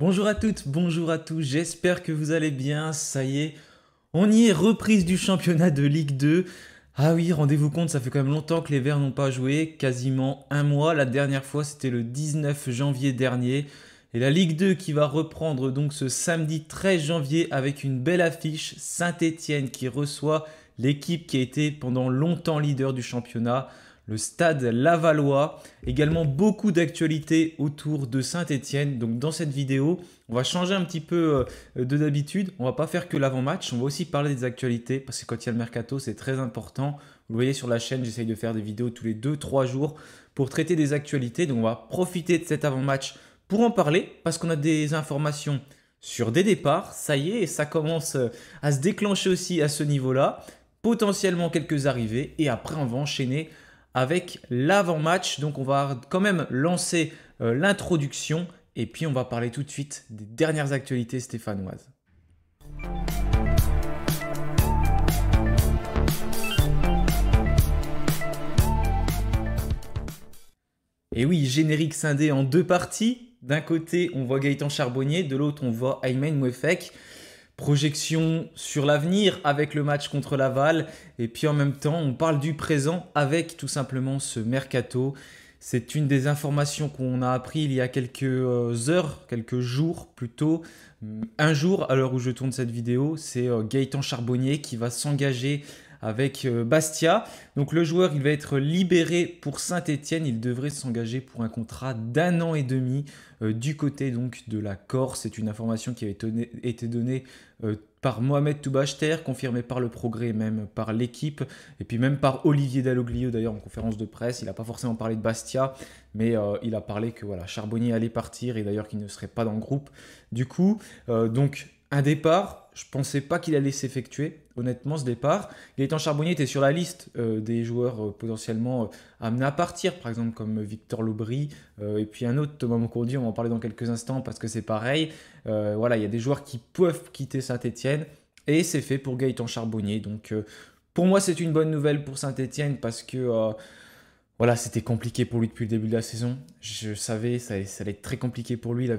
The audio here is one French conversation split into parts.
Bonjour à toutes, bonjour à tous, j'espère que vous allez bien, ça y est, on y est, reprise du championnat de Ligue 2. Ah oui, rendez-vous compte, ça fait quand même longtemps que les Verts n'ont pas joué, quasiment un mois, la dernière fois c'était le 19 janvier dernier. Et la Ligue 2 qui va reprendre donc ce samedi 13 janvier avec une belle affiche, Saint-Étienne qui reçoit l'équipe qui a été pendant longtemps leader du championnat, le Stade Lavallois. Également beaucoup d'actualités autour de Saint-Étienne. Donc dans cette vidéo, on va changer un petit peu de d'habitude. On va pas faire que l'avant-match, on va aussi parler des actualités parce que quand il y a le mercato, c'est très important. Vous voyez sur la chaîne, j'essaye de faire des vidéos tous les 2-3 jours pour traiter des actualités. Donc on va profiter de cet avant-match pour en parler parce qu'on a des informations sur des départs. Ça y est, et ça commence à se déclencher aussi à ce niveau-là. Potentiellement quelques arrivées et après on va enchaîner avec l'avant-match. Donc on va quand même lancer l'introduction et puis on va parler tout de suite des dernières actualités stéphanoises. Et oui, générique scindé en deux parties. D'un côté, on voit Gaëtan Charbonnier, de l'autre, on voit Aymen Mouefek. Projection sur l'avenir avec le match contre Laval. Et puis en même temps, on parle du présent avec tout simplement ce mercato. C'est une des informations qu'on a appris il y a quelques heures, quelques jours plutôt. Un jour, à l'heure où je tourne cette vidéo, c'est Gaëtan Charbonnier qui va s'engager avec Bastia. Donc le joueur, il va être libéré pour Saint-Étienne. Il devrait s'engager pour un contrat d'1 an et demi du côté donc de la Corse. C'est une information qui avait été donnée par Mohamed Toubachter, confirmée par le Progrès, même par l'équipe, et puis même par Olivier Dalloglio d'ailleurs en conférence de presse. Il n'a pas forcément parlé de Bastia, mais il a parlé que voilà, Charbonnier allait partir et d'ailleurs qu'il ne serait pas dans le groupe. Du coup, donc un départ, je ne pensais pas qu'il allait s'effectuer, honnêtement, ce départ. Gaëtan Charbonnier était sur la liste des joueurs potentiellement amenés à partir, par exemple comme Victor Lobry, et puis un autre, Thomas Mokondi, on va en parler dans quelques instants parce que c'est pareil. Voilà, il y a des joueurs qui peuvent quitter Saint-Étienne, et c'est fait pour Gaëtan Charbonnier. Donc pour moi, c'est une bonne nouvelle pour Saint-Étienne parce que voilà, c'était compliqué pour lui depuis le début de la saison. Je savais, ça allait être très compliqué pour lui.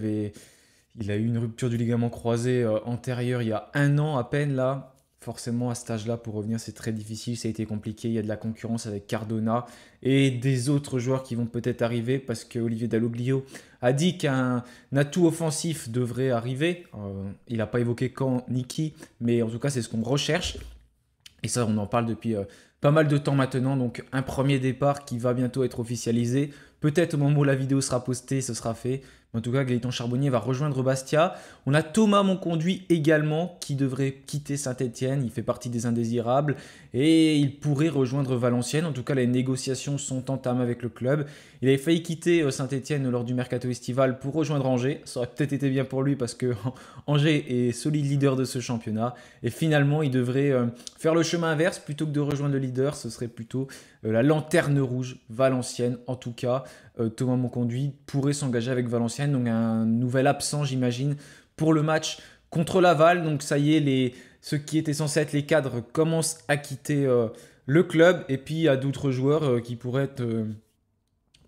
Il a eu une rupture du ligament croisé antérieur il y a un an à peine là. Forcément, à cet âge-là, pour revenir, c'est très difficile, ça a été compliqué. Il y a de la concurrence avec Cardona et des autres joueurs qui vont peut-être arriver parce que Olivier Dalloglio a dit qu'un atout offensif devrait arriver. Il n'a pas évoqué quand ni qui, mais en tout cas, c'est ce qu'on recherche. Et ça, on en parle depuis pas mal de temps maintenant. Donc, un premier départ qui va bientôt être officialisé. Peut-être au moment où la vidéo sera postée, ce sera fait. En tout cas, Gaëtan Charbonnier va rejoindre Bastia. On a Thomas Monconduit également qui devrait quitter Saint-Étienne. Il fait partie des indésirables et il pourrait rejoindre Valenciennes. En tout cas, les négociations sont entamées avec le club. Il avait failli quitter Saint-Étienne lors du mercato estival pour rejoindre Angers. Ça aurait peut-être été bien pour lui parce que Angers est solide leader de ce championnat. Et finalement, il devrait faire le chemin inverse plutôt que de rejoindre le leader. Ce serait plutôt la lanterne rouge Valenciennes. En tout cas, Thomas Monconduit pourrait s'engager avec Valenciennes. Donc un nouvel absent, j'imagine, pour le match contre Laval. Donc ça y est, ceux qui étaient censés être les cadres commencent à quitter le club. Et puis il y a d'autres joueurs qui pourraient être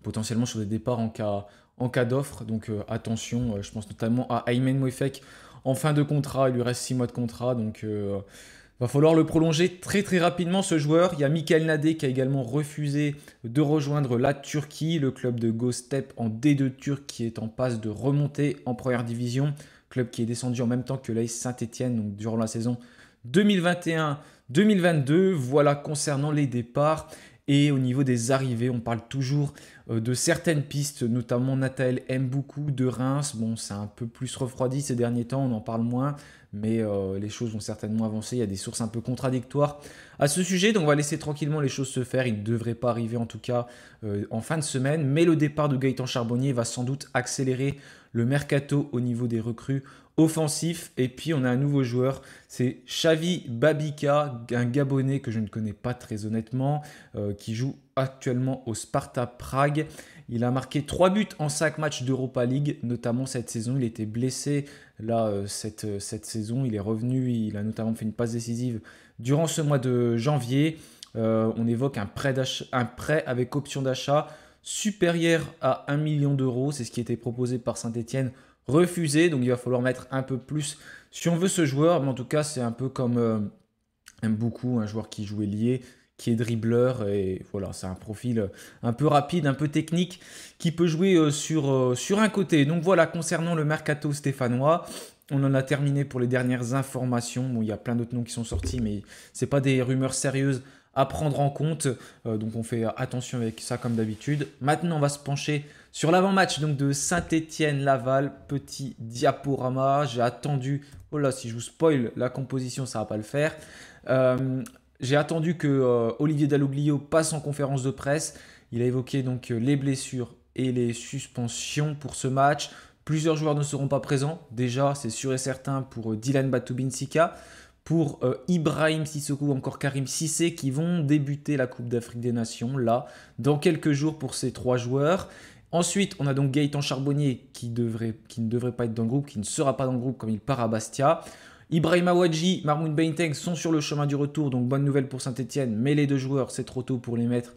potentiellement sur des départs en cas d'offre. Donc attention, je pense notamment à Aymen Mouefek en fin de contrat. Il lui reste 6 mois de contrat. Donc va falloir le prolonger très très rapidement ce joueur. Il y a Michael Nadé qui a également refusé de rejoindre la Turquie, le club de Göztepe en D2 turc qui est en passe de remonter en première division. Club qui est descendu en même temps que l'AS Saint-Étienne donc durant la saison 2021-2022. Voilà concernant les départs. Et au niveau des arrivées, on parle toujours de certaines pistes, notamment Nathaël Mboukou de Reims. Bon, c'est un peu plus refroidi ces derniers temps, on en parle moins, mais les choses vont certainement avancer. Il y a des sources un peu contradictoires à ce sujet, donc on va laisser tranquillement les choses se faire. Il ne devrait pas arriver en tout cas en fin de semaine, mais le départ de Gaëtan Charbonnier va sans doute accélérer le mercato au niveau des recrues offensifs. Et puis on a un nouveau joueur, c'est Xavi Babika, un Gabonais que je ne connais pas très honnêtement, qui joue actuellement au Sparta Prague. Il a marqué 3 buts en 5 matchs d'Europa League, notamment cette saison. Il était blessé là cette saison. Il est revenu, il a notamment fait une passe décisive durant ce mois de janvier. On évoque un prêt avec option d'achat supérieur à 1 million d'euros. C'est ce qui était proposé par Saint-Étienne refusé. Donc il va falloir mettre un peu plus si on veut ce joueur. Mais en tout cas, c'est un peu comme aime beaucoup un joueur qui joue ailier, qui est dribbleur. Et voilà, c'est un profil un peu rapide, un peu technique, qui peut jouer sur un côté. Donc voilà, concernant le mercato stéphanois, on en a terminé pour les dernières informations. Bon, il y a plein d'autres noms qui sont sortis, mais ce n'est pas des rumeurs sérieuses à prendre en compte. Donc on fait attention avec ça comme d'habitude. Maintenant, on va se pencher sur l'avant-match donc de Saint-Étienne-Laval. Petit diaporama. J'ai attendu. Oh là, si je vous spoil la composition, ça ne va pas le faire. J'ai attendu que Olivier Dalloglio passe en conférence de presse. Il a évoqué donc les blessures et les suspensions pour ce match. Plusieurs joueurs ne seront pas présents. Déjà, c'est sûr et certain pour Dylan Batoubin-Sika, pour Ibrahim Sissoko ou encore Karim Cissé qui vont débuter la Coupe d'Afrique des Nations là dans quelques jours pour ces 3 joueurs. Ensuite, on a donc Gaëtan Charbonnier qui ne devrait pas être dans le groupe, qui ne sera pas dans le groupe comme il part à Bastia. Ibrahim Awadji, Marmoun Benteng sont sur le chemin du retour, donc bonne nouvelle pour Saint-Étienne, mais les 2 joueurs, c'est trop tôt pour les mettre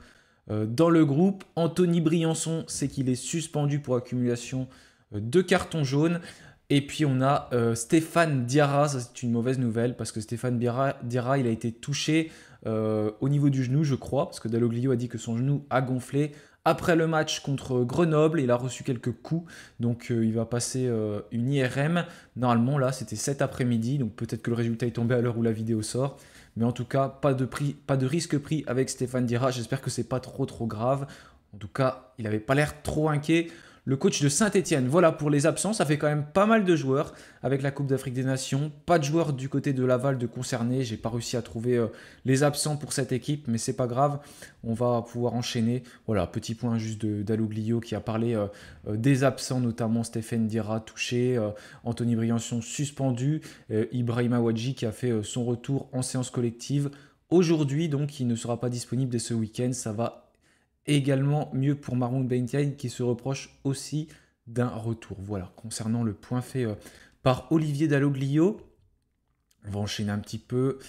dans le groupe. Anthony Briançon, c'est qu'il est suspendu pour accumulation de cartons jaunes. Et puis on a Stéphane Diarra, ça c'est une mauvaise nouvelle parce que Stéphane Diarra il a été touché au niveau du genou je crois, parce que Dalloglio a dit que son genou a gonflé. Après le match contre Grenoble, il a reçu quelques coups, donc il va passer une IRM. Normalement là c'était cet après-midi, donc peut-être que le résultat est tombé à l'heure où la vidéo sort. Mais en tout cas, pas de risque pris avec Stéphane Diarra, j'espère que c'est pas trop grave. En tout cas, il n'avait pas l'air trop inquiet. Le coach de Saint-Étienne. Voilà pour les absents, ça fait quand même pas mal de joueurs avec la Coupe d'Afrique des Nations. Pas de joueurs du côté de Laval de concernés. J'ai pas réussi à trouver les absents pour cette équipe, mais c'est pas grave. On va pouvoir enchaîner. Voilà, petit point juste de Dalloglio qui a parlé des absents, notamment Stéphane Diarra touché, Anthony Briançon suspendu, Ibrahim Awadji qui a fait son retour en séance collective aujourd'hui, donc il ne sera pas disponible dès ce week-end. Ça va également mieux pour Marmoun Benteng qui se reproche aussi d'un retour. Voilà, concernant le point fait par Olivier Dalloglio. On va enchaîner un petit peu.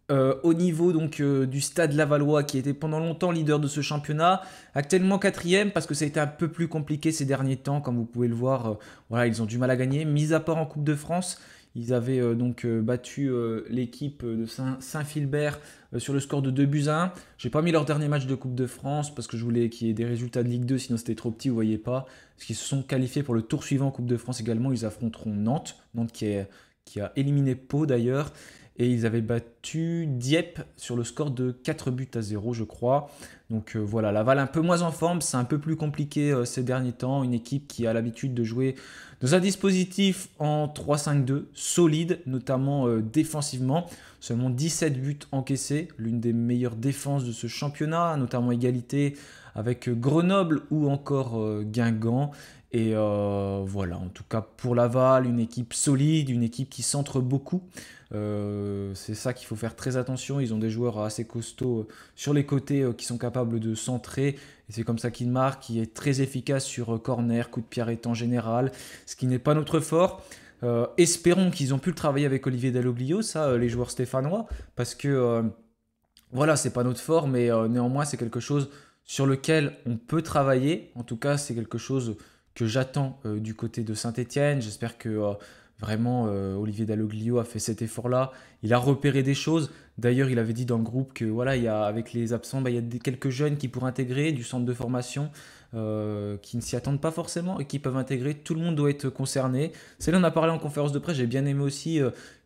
Au niveau donc du Stade Lavallois qui était pendant longtemps leader de ce championnat, actuellement 4e parce que ça a été un peu plus compliqué ces derniers temps, comme vous pouvez le voir, voilà, ils ont du mal à gagner, mis à part en Coupe de France. Ils avaient donc battu l'équipe de Saint-Philbert sur le score de 2-1. J'ai pas mis leur dernier match de Coupe de France parce que je voulais qu'il y ait des résultats de Ligue 2, sinon c'était trop petit, vous voyez pas. Parce qu'ils se sont qualifiés pour le tour suivant en Coupe de France également. Ils affronteront Nantes, Nantes qui a éliminé Pau d'ailleurs. Et ils avaient battu Dieppe sur le score de 4-0, je crois. Donc voilà, Laval un peu moins en forme, c'est un peu plus compliqué ces derniers temps. Une équipe qui a l'habitude de jouer dans un dispositif en 3-5-2, solide, notamment défensivement. Seulement 17 buts encaissés, l'une des meilleures défenses de ce championnat, notamment égalité avec Grenoble ou encore Guingamp. Et voilà, en tout cas pour Laval, une équipe solide, une équipe qui centre beaucoup. C'est ça qu'il faut faire très attention. Ils ont des joueurs assez costauds sur les côtés qui sont capables de centrer. Et c'est comme ça qu'ils marquent, qui est très efficace sur corner, coup de pied arrêté en général, ce qui n'est pas notre fort. Espérons qu'ils ont pu le travailler avec Olivier Dalloglio, ça, les joueurs stéphanois, parce que voilà, c'est pas notre fort, mais néanmoins c'est quelque chose sur lequel on peut travailler. En tout cas, c'est quelque chose que j'attends du côté de Saint-Étienne. J'espère que vraiment Olivier Dalloglio a fait cet effort-là. Il a repéré des choses. D'ailleurs, il avait dit dans le groupe que voilà, avec les absents, il y a quelques jeunes qui pourraient intégrer du centre de formation qui ne s'y attendent pas forcément et qui peuvent intégrer. Tout le monde doit être concerné. C'est là on a parlé en conférence de presse. J'ai bien aimé aussi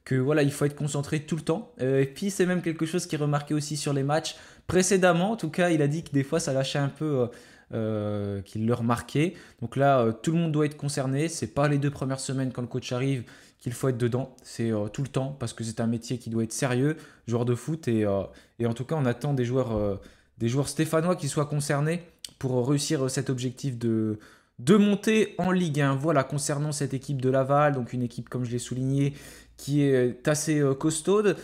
que voilà, il faut être concentré tout le temps. Et puis c'est même quelque chose qui est remarqué aussi sur les matchs précédemment. En tout cas, il a dit que des fois ça lâchait un peu. Qu'il leur marquait. Donc là, tout le monde doit être concerné. C'est pas les 2 premières semaines quand le coach arrive qu'il faut être dedans. C'est tout le temps parce que c'est un métier qui doit être sérieux, joueur de foot. Et en tout cas, on attend des joueurs stéphanois qui soient concernés pour réussir cet objectif de monter en Ligue 1. Voilà, concernant cette équipe de Laval, donc une équipe, comme je l'ai souligné, qui est assez costaude.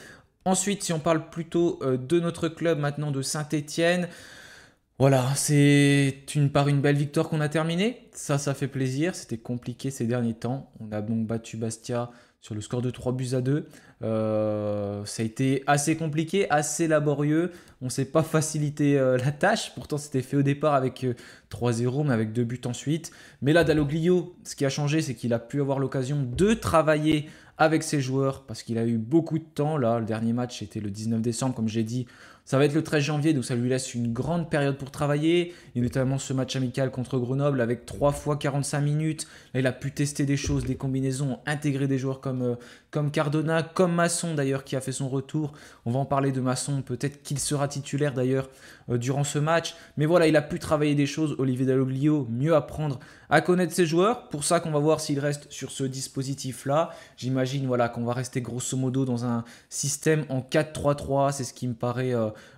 Ensuite, si on parle plutôt de notre club maintenant, de Saint-Étienne, voilà, c'est par une belle victoire qu'on a terminé. Ça fait plaisir. C'était compliqué ces derniers temps. On a donc battu Bastia sur le score de 3 buts à 2. Ça a été assez compliqué, assez laborieux. On ne s'est pas facilité la tâche. Pourtant, c'était fait au départ avec 3-0, mais avec 2 buts ensuite. Mais là, Dalloglio, ce qui a changé, c'est qu'il a pu avoir l'occasion de travailler avec ses joueurs parce qu'il a eu beaucoup de temps. Là, le dernier match, c'était le 19 décembre, comme j'ai dit. Ça va être le 13 janvier, donc ça lui laisse une grande période pour travailler. Et notamment ce match amical contre Grenoble avec 3 fois 45 minutes. Là, il a pu tester des choses, des combinaisons, intégrer des joueurs comme Cardona, comme Masson d'ailleurs qui a fait son retour. On va en parler de Masson, peut-être qu'il sera titulaire d'ailleurs durant ce match. Mais voilà, il a pu travailler des choses, Olivier Dalloglio, mieux apprendre à connaître ses joueurs. Pour ça qu'on va voir s'il reste sur ce dispositif-là. J'imagine voilà, qu'on va rester grosso modo dans un système en 4-3-3. C'est ce qui me paraît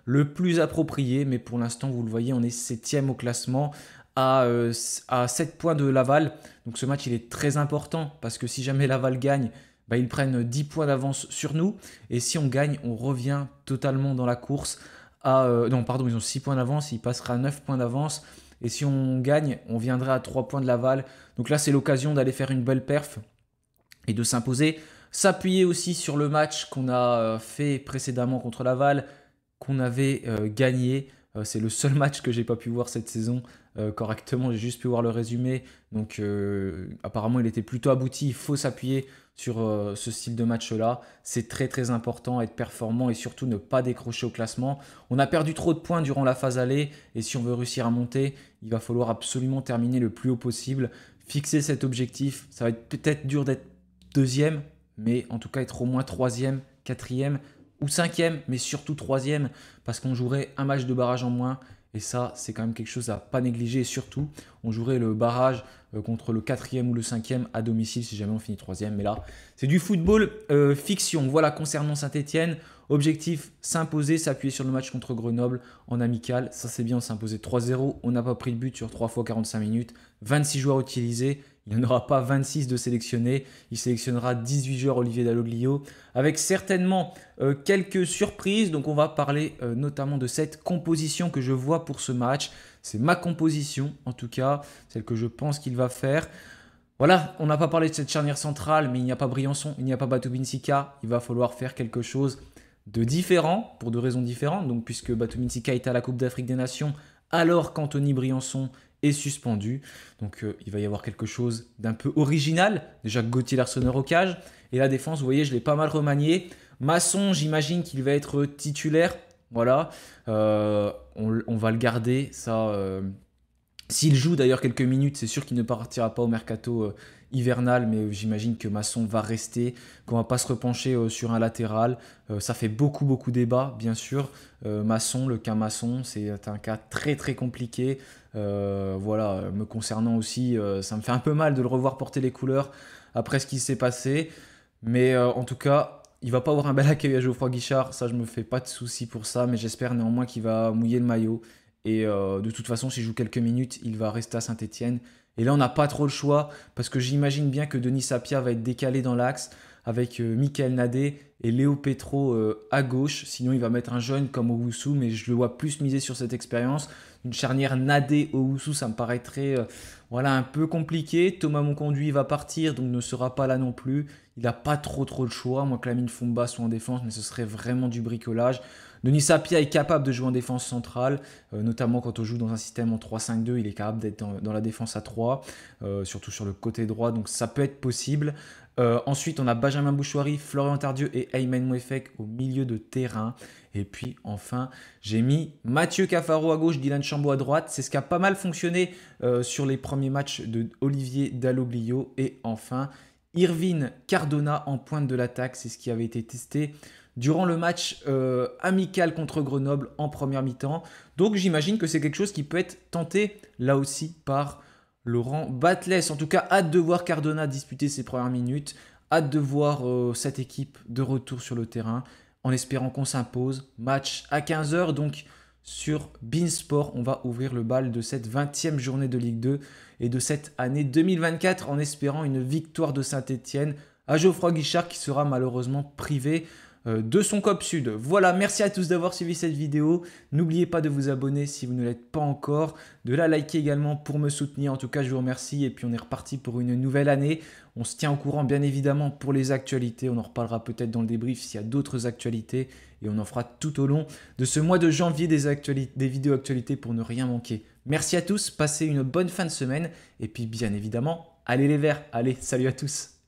le plus approprié. Mais pour l'instant, vous le voyez, on est 7e au classement à 7 points de Laval. Donc ce match, il est très important parce que si jamais Laval gagne, bah, ils prennent 10 points d'avance sur nous. Et si on gagne, on revient totalement dans la course. Non, pardon, ils ont 6 points d'avance. Ils passeraient à 9 points d'avance. Et si on gagne, on viendrait à 3 points de Laval. Donc là, c'est l'occasion d'aller faire une belle perf et de s'imposer. S'appuyer aussi sur le match qu'on a fait précédemment contre Laval, qu'on avait gagné. C'est le seul match que j'ai pas pu voir cette saison correctement. J'ai juste pu voir le résumé. Donc apparemment, il était plutôt abouti. Il faut s'appuyer sur ce style de match-là. C'est très très important, être performant et surtout ne pas décrocher au classement. On a perdu trop de points durant la phase aller et si on veut réussir à monter, il va falloir absolument terminer le plus haut possible. Fixer cet objectif, ça va être peut-être dur d'être deuxième, mais en tout cas être au moins troisième, quatrième ou cinquième, mais surtout troisième, parce qu'on jouerait un match de barrage en moins. Et ça, c'est quand même quelque chose à pas négliger. Et surtout, on jouerait le barrage contre le 4e ou le 5e à domicile si jamais on finit 3e. Mais là, c'est du football fiction. Voilà, concernant Saint-Etienne, objectif, s'imposer, s'appuyer sur le match contre Grenoble en amical. Ça, c'est bien, on s'est imposé 3-0. On n'a pas pris de but sur 3 fois 45 minutes. 26 joueurs utilisés. Il n'y en aura pas 26 de sélectionnés. Il sélectionnera 18 joueurs, Olivier Dalloglio, avec certainement quelques surprises. Donc on va parler notamment de cette composition que je vois pour ce match. C'est ma composition, en tout cas, celle que je pense qu'il va faire. Voilà, on n'a pas parlé de cette charnière centrale, mais il n'y a pas Briançon, il n'y a pas Batubinsika. Il va falloir faire quelque chose de différent, pour 2 raisons différentes. Donc puisque Batubinsika est à la Coupe d'Afrique des Nations, alors qu'Anthony Briançon est suspendu. Donc il va y avoir quelque chose d'un peu original. Déjà Gauthier Larsonneur au cage. Et la défense, vous voyez, je l'ai pas mal remanié. Masson, j'imagine qu'il va être titulaire. Voilà. On va le garder. Ça, s'il joue d'ailleurs quelques minutes, c'est sûr qu'il ne partira pas au mercato hivernal, mais j'imagine que Masson va rester, qu'on ne va pas se repencher sur un latéral. Ça fait beaucoup débat, bien sûr. Masson, le cas Masson, c'est un cas très très compliqué. Voilà, me concernant aussi, ça me fait un peu mal de le revoir porter les couleurs après ce qui s'est passé. Mais en tout cas, il va pas avoir un bel accueil à Geoffroy Guichard. Ça, je me fais pas de soucis pour ça, mais j'espère néanmoins qu'il va mouiller le maillot. Et de toute façon, s'il joue quelques minutes, il va rester à Saint-Etienne. Et là, on n'a pas trop le choix parce que j'imagine bien que Denis Sapia va être décalé dans l'axe avec Michael Nadé et Léo Petro à gauche. Sinon, il va mettre un jeune comme Owusu, mais je le vois plus miser sur cette expérience. Une charnière Nadé-Owusu, ça me paraîtrait voilà, un peu compliqué. Thomas Monconduit va partir, donc ne sera pas là non plus. Il n'a pas trop le choix. Moi, que Lamine Fumba soit en défense, mais ce serait vraiment du bricolage. Denis Sapia est capable de jouer en défense centrale, notamment quand on joue dans un système en 3-5-2, il est capable d'être dans la défense à 3, surtout sur le côté droit, donc ça peut être possible. Ensuite, on a Benjamin Bouchouari, Florian Tardieu et Aymen Mouefek au milieu de terrain. Et puis enfin, j'ai mis Mathieu Cafaro à gauche, Dylan Chambaud à droite. C'est ce qui a pas mal fonctionné sur les premiers matchs de Olivier Dalloglio. Et enfin, Irvine Cardona en pointe de l'attaque, c'est ce qui avait été testé durant le match amical contre Grenoble en première mi-temps. Donc j'imagine que c'est quelque chose qui peut être tenté là aussi par Laurent Batles. En tout cas, hâte de voir Cardona disputer ses premières minutes. Hâte de voir cette équipe de retour sur le terrain en espérant qu'on s'impose. Match à 15h, donc sur Beansport, on va ouvrir le bal de cette 20e journée de Ligue 2 et de cette année 2024 en espérant une victoire de Saint-Etienne à Geoffroy Guichard qui sera malheureusement privé de son COP Sud. Voilà, merci à tous d'avoir suivi cette vidéo. N'oubliez pas de vous abonner si vous ne l'êtes pas encore, de la liker également pour me soutenir. En tout cas, je vous remercie et puis on est reparti pour une nouvelle année. On se tient au courant bien évidemment pour les actualités. On en reparlera peut-être dans le débrief s'il y a d'autres actualités et on en fera tout au long de ce mois de janvier des vidéos actualités pour ne rien manquer. Merci à tous, passez une bonne fin de semaine et puis bien évidemment, allez les Verts. Allez, salut à tous.